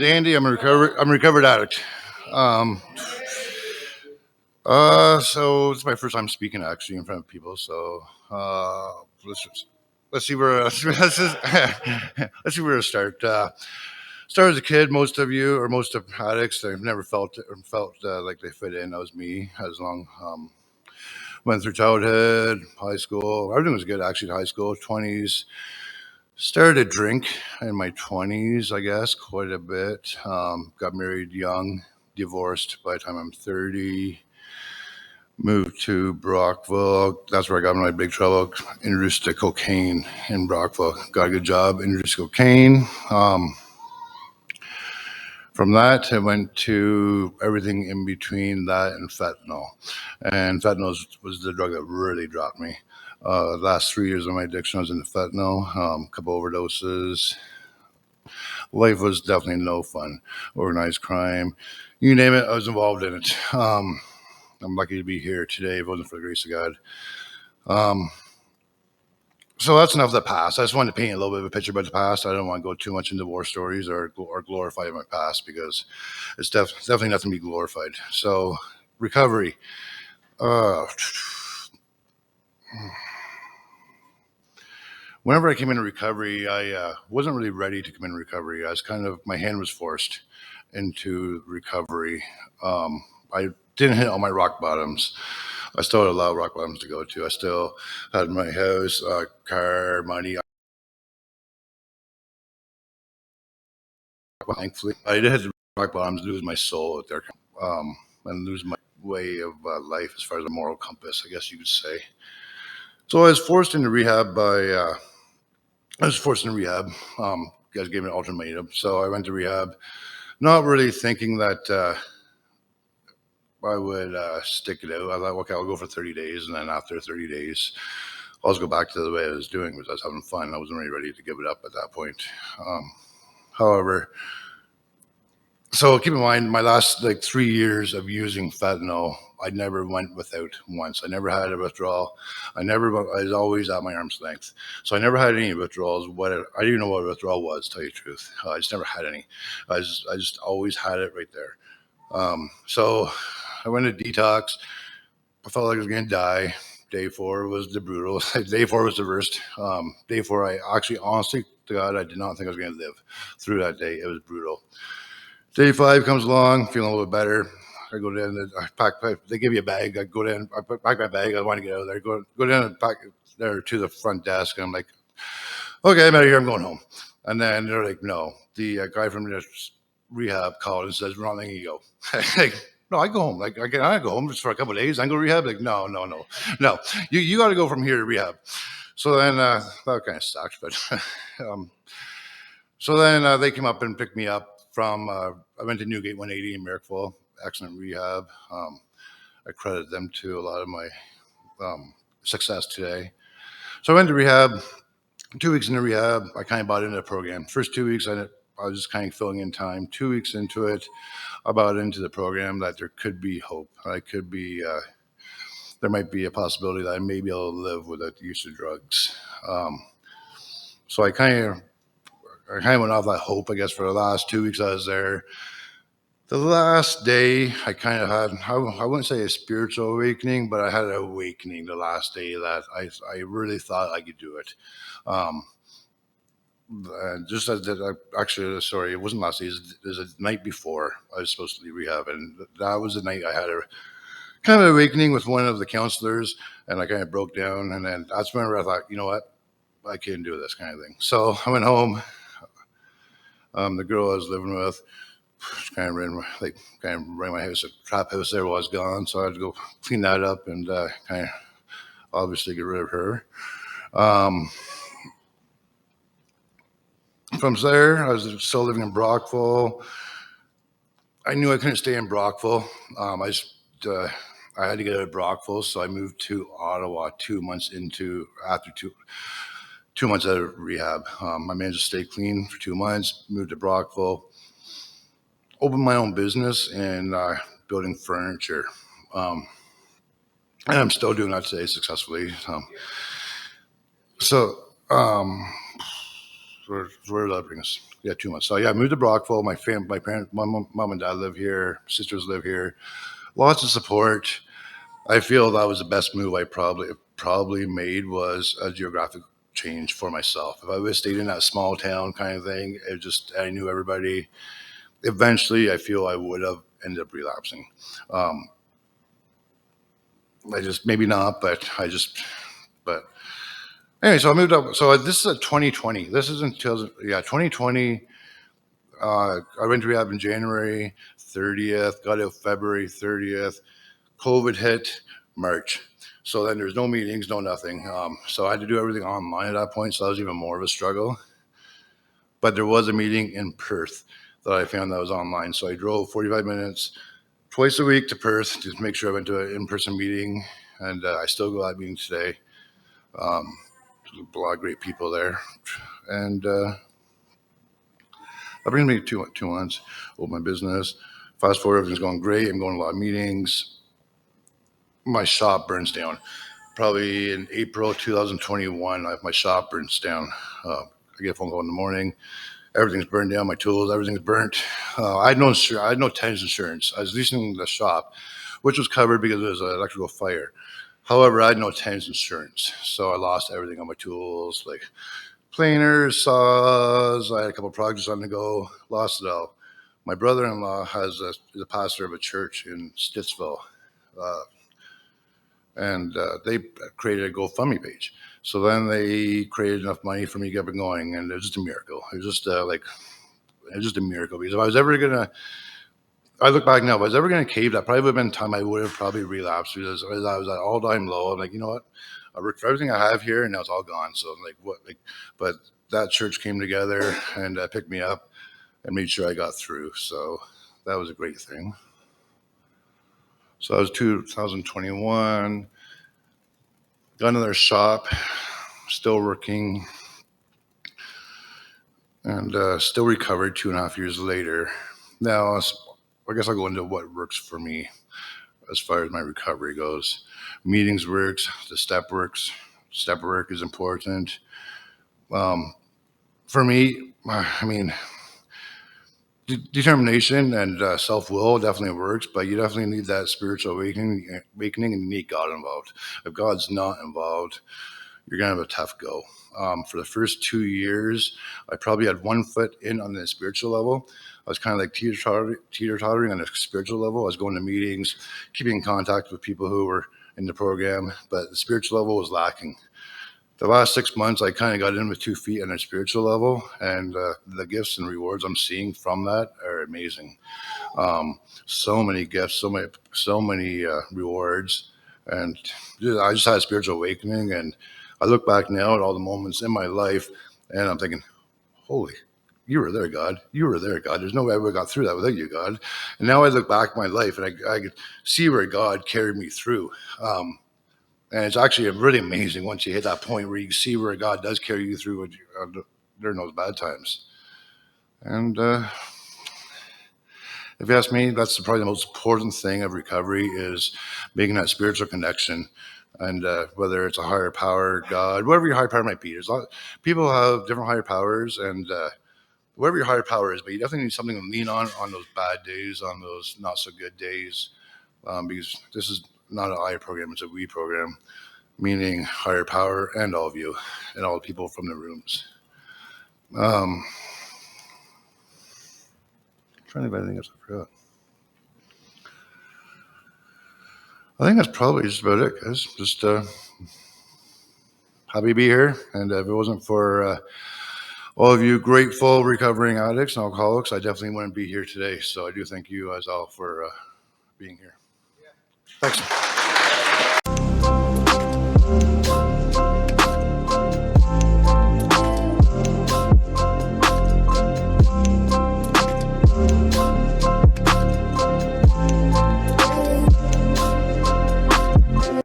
Andy. I'm a recovered addict. Um, so it's my first time speaking actually in front of people. So let's see where let's see where to start. Start as a kid. Most of you or most of addicts, they've never felt like they fit in. That was me. As long went through childhood, high school. Everything was good actually. In high school, 20s. Started to drink in my 20s, I guess, quite a bit. Got married young, divorced by the time I'm 30. Moved to Brockville. That's where I got in my big trouble. Introduced to cocaine in Brockville. Got a good job. Introduced to cocaine. From that, I went to everything in between that and fentanyl. And fentanyl was the drug that really dropped me. Last 3 years of my addiction, I was into fentanyl, a couple overdoses. Life was definitely no fun. Organized crime, you name it, I was involved in it. I'm lucky to be here today. If it wasn't for the grace of God. So that's enough of the past. I just wanted to paint a little bit of a picture about the past. I don't want to go too much into war stories or glorify my past because it's definitely nothing to be glorified. So recovery. Uh, Whenever I came into recovery, I wasn't really ready to come into recovery. I was my hand was forced into recovery. I didn't hit all my rock bottoms. I still had a lot of rock bottoms to go to. I still had my house, car, money. Thankfully, I did hit the rock bottoms, lose my soul out there, and lose my way of life as far as a moral compass, I guess you could say. So I was forced into rehab guys gave me an ultimatum. So I went to rehab, not really thinking that I would stick it out. I thought, okay, I'll go for 30 days. And then after 30 days, I'll just go back to the way I was doing because I was having fun. I wasn't really ready to give it up at that point. However, so keep in mind, my last 3 years of using fentanyl, I never went without once. I never had a withdrawal. I was always at my arm's length. So I never had any withdrawals. I didn't even know what a withdrawal was, to tell you the truth. I just never had any. I just always had it right there. So I went to detox. I felt like I was going to die. Day 4 was the brutal. Day 4 was the worst. Day 4, I actually, honestly, to God, I did not think I was going to live through that day. It was brutal. Day 5 comes along, feeling a little bit better. I go down, they give you a bag. I go down, I pack my bag. I want to get out of there. Go down and pack there to the front desk. And I'm like, okay, I'm out of here. I'm going home. And then they're like, no. The guy from the rehab called and says, we're not letting you go. Like, no, I go home. Like, I go home just for a couple of days. I go to rehab. Like, no. You got to go from here to rehab. So then that kind of sucks. But so then they came up and picked me up from, I went to Newgate 180 in Merrickville, excellent rehab. I credit them to a lot of my success today. So I went to rehab. 2 weeks into rehab, I kind of bought into the program. First 2 weeks, I was just kind of filling in time. 2 weeks into it, I bought into the program that there could be hope. There might be a possibility that I may be able to live without the use of drugs. So I kind of went off that hope, I guess, for the last 2 weeks I was there. The last day, I kind of had, I wouldn't say a spiritual awakening, but I had an awakening the last day that I really thought I could do it. Just as actually, sorry, it wasn't last day. It was a night before I was supposed to leave rehab, and that was the night I had a kind of awakening with one of the counselors, and I kind of broke down. And then that's whenever I thought, you know what, I can't do this kind of thing. So I went home. The girl I was living with kind of ran my house. The trap house there was gone, so I had to go clean that up and kind of obviously get rid of her. From there, I was still living in Brockville. I knew I couldn't stay in Brockville. I had to get out of Brockville, so I moved to Ottawa 2 months after 2 months out of rehab. I managed to stay clean for 2 months, moved to Brockville, opened my own business in building furniture. And I'm still doing that today successfully. So where did that bring us? Yeah, 2 months. So yeah, I moved to Brockville. My parents, my mom and dad live here. Sisters live here. Lots of support. I feel that was the best move I probably made, was a geographic change for myself. If I would have stayed in that small town kind of thing, I knew everybody. Eventually, I feel I would have ended up relapsing. Um, I just maybe not, but anyway. So I moved up. So this is a 2020. This is in 2020. I went to rehab in January 30th. Got out February 30th. COVID hit March. So then there's no meetings, no nothing. So I had to do everything online at that point. So that was even more of a struggle. But there was a meeting in Perth that I found that was online. So I drove 45 minutes twice a week to Perth to make sure I went to an in-person meeting. And I still go to that meeting today. There's a lot of great people there. And that brings me to 2 months. Open my business. Fast forward, everything's going great. I'm going to a lot of meetings. My shop burns down. Probably in April 2021, my shop burns down. I get a phone call in the morning. Everything's burned down. My tools, everything's burnt. I had no tenants insurance. I was leasing the shop, which was covered because there was an electrical fire. However, I had no tenants insurance, so I lost everything on my tools, like planers, saws. I had a couple of projects on the go. Lost it all. My brother-in-law is a pastor of a church in Stittsville. And they created a GoFundMe page. So then they created enough money for me to get up and going, and it was just a miracle. It was just it was just a miracle. Because if I was ever gonna, I look back now, if I was ever gonna cave, that probably would have been time I would have probably relapsed, because I was at all time low. I'm like, you know what, I worked for everything I have here, and now it's all gone. So I'm like, what? Like, but that church came together and picked me up and made sure I got through. So that was a great thing. So that was 2021. Got another shop, still working, and still recovered 2.5 years later. Now, I guess I'll go into what works for me as far as my recovery goes. Meetings works, the step works. Step work is important. For me, I mean, determination and self-will definitely works, but you definitely need that spiritual awakening, and you need God involved. If God's not involved, you're gonna have a tough go. For the first 2 years, I probably had one foot in on the spiritual level. I was kind of like teeter-tottering on a spiritual level. I was going to meetings, keeping in contact with people who were in the program, but the spiritual level was lacking. The last 6 months, I kind of got in with 2 feet on a spiritual level, and the gifts and rewards I'm seeing from that are amazing. So many gifts, so many rewards, and I just had a spiritual awakening. And I look back now at all the moments in my life, and I'm thinking, holy, you were there, God. You were there, God. There's no way I would have got through that without you, God. And now I look back at my life, and I could see where God carried me through. And it's actually really amazing once you hit that point where you see where God does carry you through during those bad times. And if you ask me, that's probably the most important thing of recovery, is making that spiritual connection. And whether it's a higher power, God, whatever your higher power might be. People have different higher powers, and whatever your higher power is, but you definitely need something to lean on those bad days, on those not so good days, because this is not an I program, it's a we program, meaning higher power and all of you and all the people from the rooms. I'm trying to think of anything else I forgot. I think that's probably just about it, guys. Just happy to be here. And if it wasn't for all of you grateful recovering addicts and alcoholics, I definitely wouldn't be here today. So I do thank you as all for being here. Thanks.